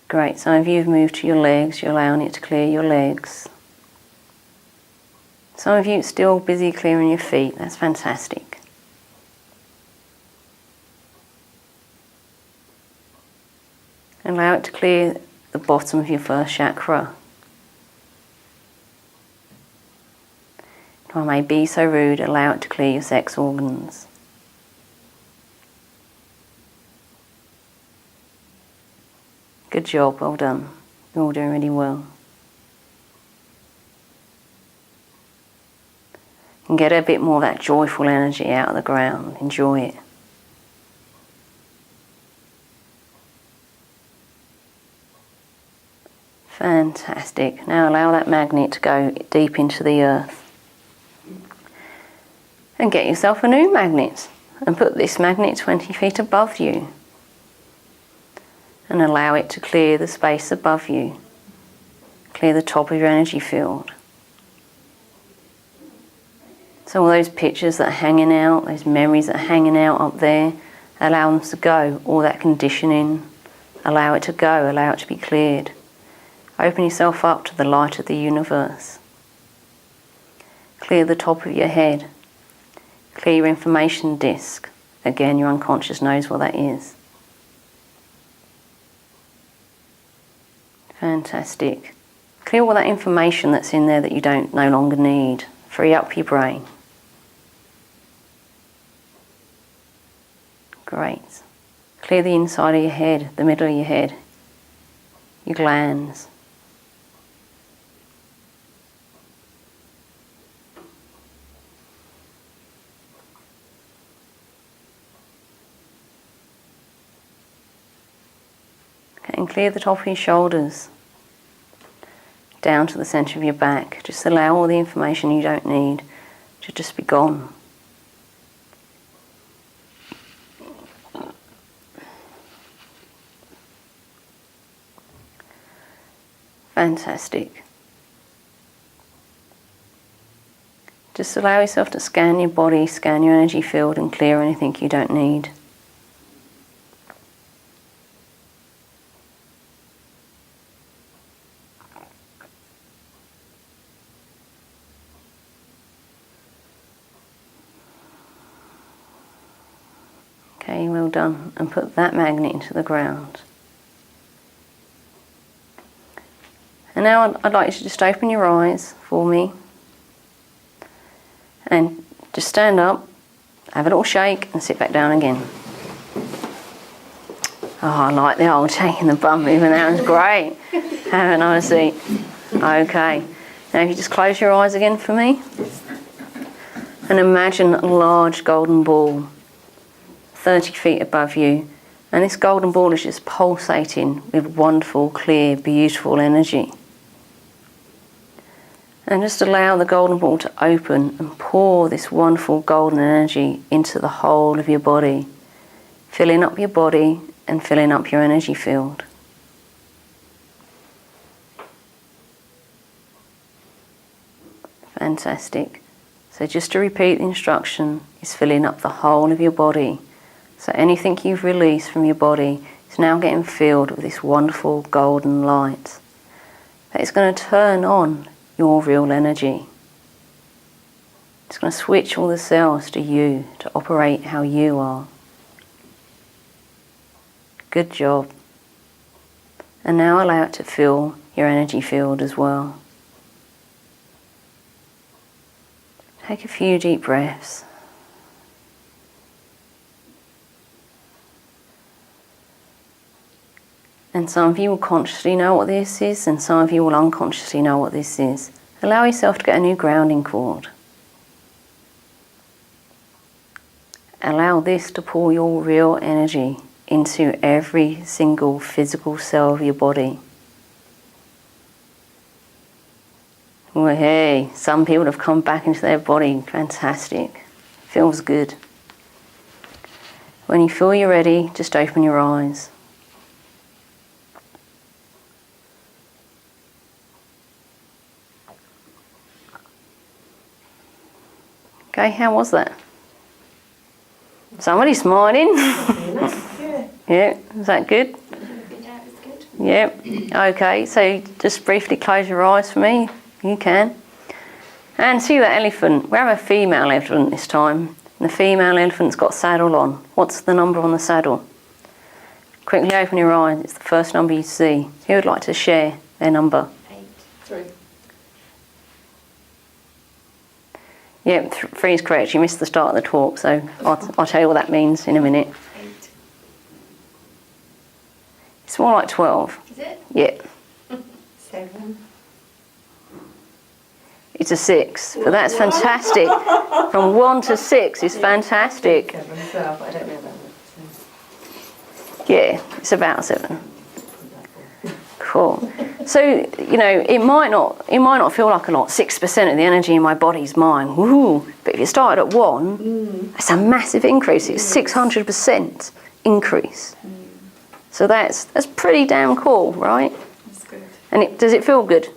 Great. Some of you have moved to your legs. You're allowing it to clear your legs. Some of you are still busy clearing your feet. That's fantastic. Allow it to clear the bottom of your first chakra. If I may be so rude, allow it to clear your sex organs. Good job, well done. You're all doing really well. And get a bit more of that joyful energy out of the ground. Enjoy it. Fantastic. Now allow that magnet to go deep into the earth. And get yourself a new magnet. And put this magnet 20 feet above you. And allow it to clear the space above you. Clear the top of your energy field. So all those pictures that are hanging out, those memories that are hanging out up there, allow them to go. All that conditioning, allow it to go, allow it to be cleared. Open yourself up to the light of the universe. Clear the top of your head. Clear your information disk. Again, your unconscious knows what that is. Fantastic. Clear all that information that's in there that you don't no longer need. Free up your brain. Great. Clear the inside of your head, the middle of your head, your glands. Okay, and clear the top of your shoulders, down to the centre of your back. Just allow all the information you don't need to just be gone. Fantastic. Just allow yourself to scan your body, scan your energy field and clear anything you don't need. Okay, well done. And put that magnet into the ground. And now I'd like you to just open your eyes for me. And just stand up, have a little shake and sit back down again. Oh, I like the old shaking the bum movement. That was great. Have a nice seat. Okay. Now if you just close your eyes again for me. And imagine a large golden ball 30 feet above you. And this golden ball is just pulsating with wonderful, clear, beautiful energy. And just allow the golden ball to open and pour this wonderful golden energy into the whole of your body, filling up your body and filling up your energy field. Fantastic. So just to repeat the instruction, is filling up the whole of your body. So anything you've released from your body is now getting filled with this wonderful golden light. That is going to turn on your real energy. It's going to switch all the cells to you, to operate how you are. Good job. And now allow it to fill your energy field as well. Take a few deep breaths. And some of you will consciously know what this is, and some of you will unconsciously know what this is. Allow yourself to get a new grounding cord. Allow this to pour your real energy into every single physical cell of your body. Well, hey, some people have come back into their body. Fantastic. Feels good. When you feel you're ready, just open your eyes. Okay, how was that? Somebody smiling. Yeah. Yeah, is that good? Yeah, it's good. Yep. Okay, so just briefly close your eyes for me. You can. And see that elephant. We have a female elephant this time. And the female elephant's got a saddle on. What's the number on the saddle? Quickly open your eyes. It's the first number you see. Who would like to share their number? 8. 3. Yep, 3 is correct. You missed the start of the talk, so I'll tell you what that means in a minute. 8. It's more like 12. Is it? Yep. 7. It's a 6, but that's fantastic. From 1 to 6 is fantastic. 7 as well, but I don't know about that. Yeah, it's about 7. Cool. So, you know, it might not feel like a lot. 6% of the energy in my body is mine. Woohoo! But if you started at 1, that's a massive increase. It's 600% increase. So that's pretty damn cool, right? That's good. And does it feel good?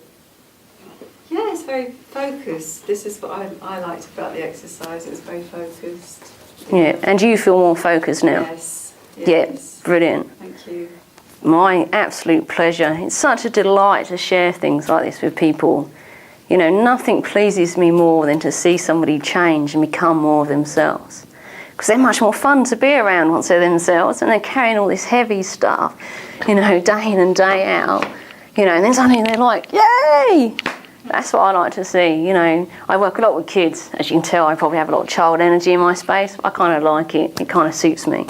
Yeah, it's very focused. This is what I liked about the exercise. It was very focused. Yeah. And do you feel more focused now? Yes. Yeah, brilliant. Thank you. My absolute pleasure. It's such a delight to share things like this with people. You know, nothing pleases me more than to see somebody change and become more of themselves. Because they're much more fun to be around once they're themselves and they're carrying all this heavy stuff, you know, day in and day out. You know, and then suddenly they're like, yay! That's what I like to see, you know. I work a lot with kids. As you can tell, I probably have a lot of child energy in my space. I kind of like it. It kind of suits me.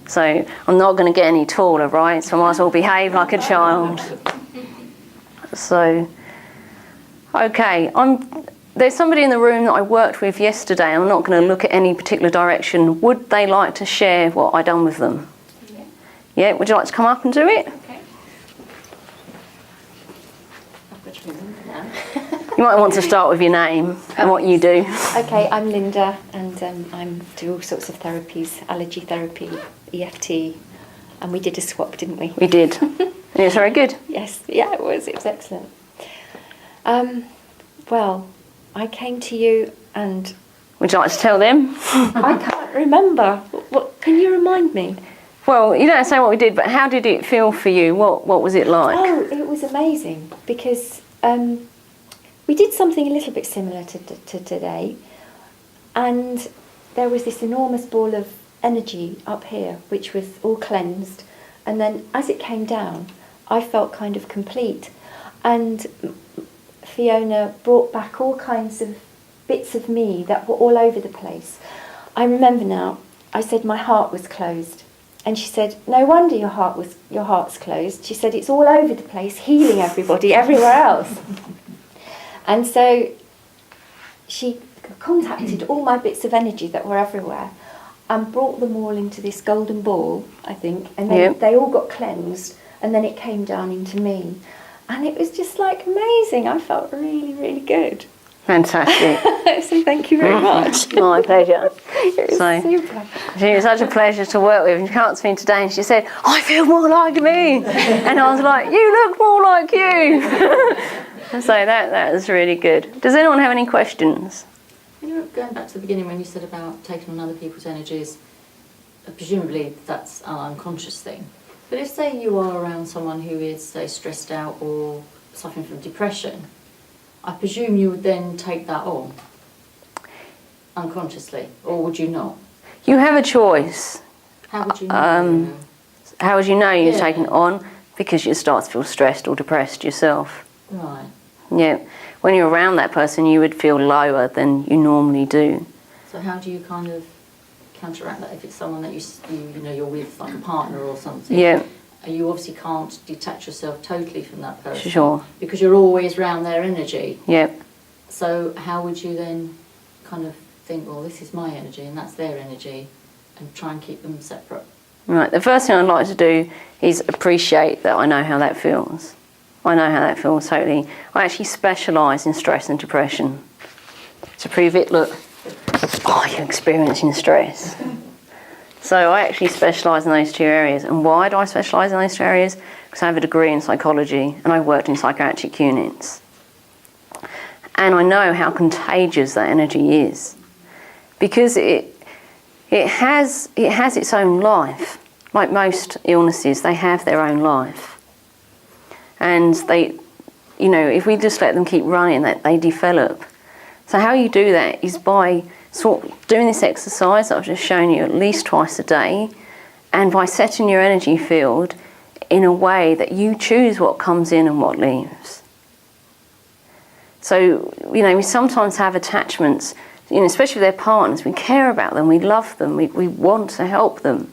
So I'm not going to get any taller, right? So I might as well behave like a child. So, okay. There's somebody in the room that I worked with yesterday. I'm not going to look at any particular direction. Would they like to share what I done with them? Yeah. Yeah? Would you like to come up and do it? Okay. I've got to remember now. You might want to start with your name and what you do. Okay, I'm Linda and I do all sorts of therapies, allergy therapy, EFT, and we did a swap, didn't we? We did. And it was very good. Yes, yeah, it was excellent. Well, I came to you and... Would you like to tell them? I can't remember. What, can you remind me? Well, you don't say what we did, but how did it feel for you? What was it like? Oh, it was amazing because we did something a little bit similar to today, and there was this enormous ball of energy up here which was all cleansed, and then as it came down I felt kind of complete, and Fiona brought back all kinds of bits of me that were all over the place. I remember now, I said my heart was closed, and she said, no wonder your heart's closed. She said, it's all over the place, healing everybody everywhere else. And so she contacted all my bits of energy that were everywhere and brought them all into this golden ball, I think, and then they all got cleansed, and then it came down into me. And it was just like amazing. I felt really, really good. Fantastic. So thank you very much. My pleasure. It was super. She was such a pleasure to work with. And she came up to me today and she said, I feel more like me. And I was like, you look more like you. So that was really good. Does anyone have any questions? You know, going back to the beginning when you said about taking on other people's energies, presumably that's an unconscious thing. But if, say, you are around someone who is, say, stressed out or suffering from depression, I presume you would then take that on unconsciously, or would you not? You have a choice. How would you know? How would you know you're taking it on? Because you start to feel stressed or depressed yourself. Right. Yeah. When you're around that person, you would feel lower than you normally do. So how do you kind of counteract that if it's someone that you know you're with, like a partner or something? Yeah. You obviously can't detach yourself totally from that person. Sure. Because you're always around their energy. Yeah. So how would you then kind of think, well, this is my energy and that's their energy, and try and keep them separate? Right. The first thing I'd like to do is appreciate that I know how that feels. I know how that feels totally. I actually specialise in stress and depression. To prove it, look. Oh, you're experiencing stress. So I actually specialise in those two areas. And why do I specialise in those two areas? Because I have a degree in psychology and I've worked in psychiatric units. And I know how contagious that energy is. Because it has its own life. Like most illnesses, they have their own life. And they, you know, if we just let them keep running, that they develop. So how you do that is by doing this exercise that I've just shown you at least twice a day, and by setting your energy field in a way that you choose what comes in and what leaves. So, you know, we sometimes have attachments, you know, especially with their partners. We care about them, we love them, we want to help them.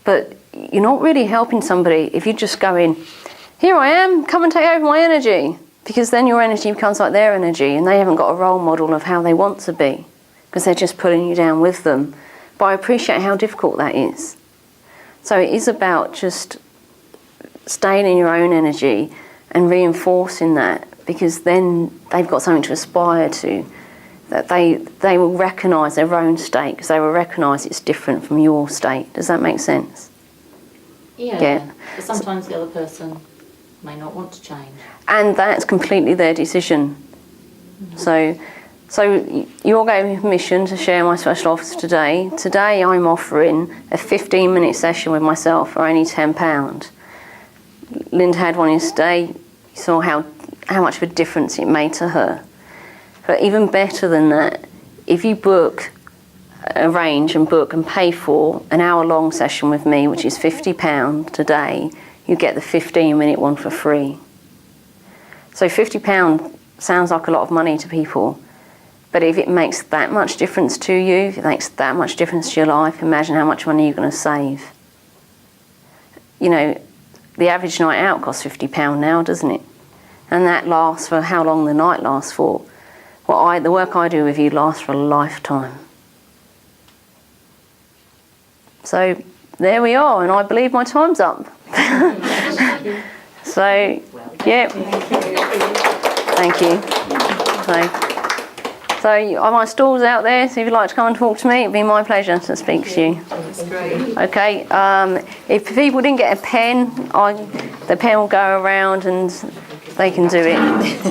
But you're not really helping somebody if you just go in, here I am, come and take over my energy. Because then your energy becomes like their energy, and they haven't got a role model of how they want to be, because they're just pulling you down with them. But I appreciate how difficult that is. So it is about just staying in your own energy and reinforcing that, because then they've got something to aspire to, that they will recognise their own state, because they will recognise it's different from your state. Does that make sense? Yeah. But sometimes the other person may not want to change. And that's completely their decision. So you all gave me permission to share my special offers today. Today I'm offering a 15-minute session with myself for only £10. Linda had one yesterday. You saw how much of a difference it made to her. But even better than that, if you arrange and book and pay for an hour-long session with me, which is £50 today, you get the 15-minute one for free. So £50 sounds like a lot of money to people, but if it makes that much difference to you, if it makes that much difference to your life, imagine how much money you're going to save. You know, the average night out costs £50 now, doesn't it? And that lasts for how long the night lasts for. The work I do with you lasts for a lifetime. So there we are, and I believe my time's up. So, yeah. Thank you. So my stall's out there, so if you'd like to come and talk to me, it'd be my pleasure to speak to you. That's great. Okay, if people didn't get a pen, the pen will go around and they can do it.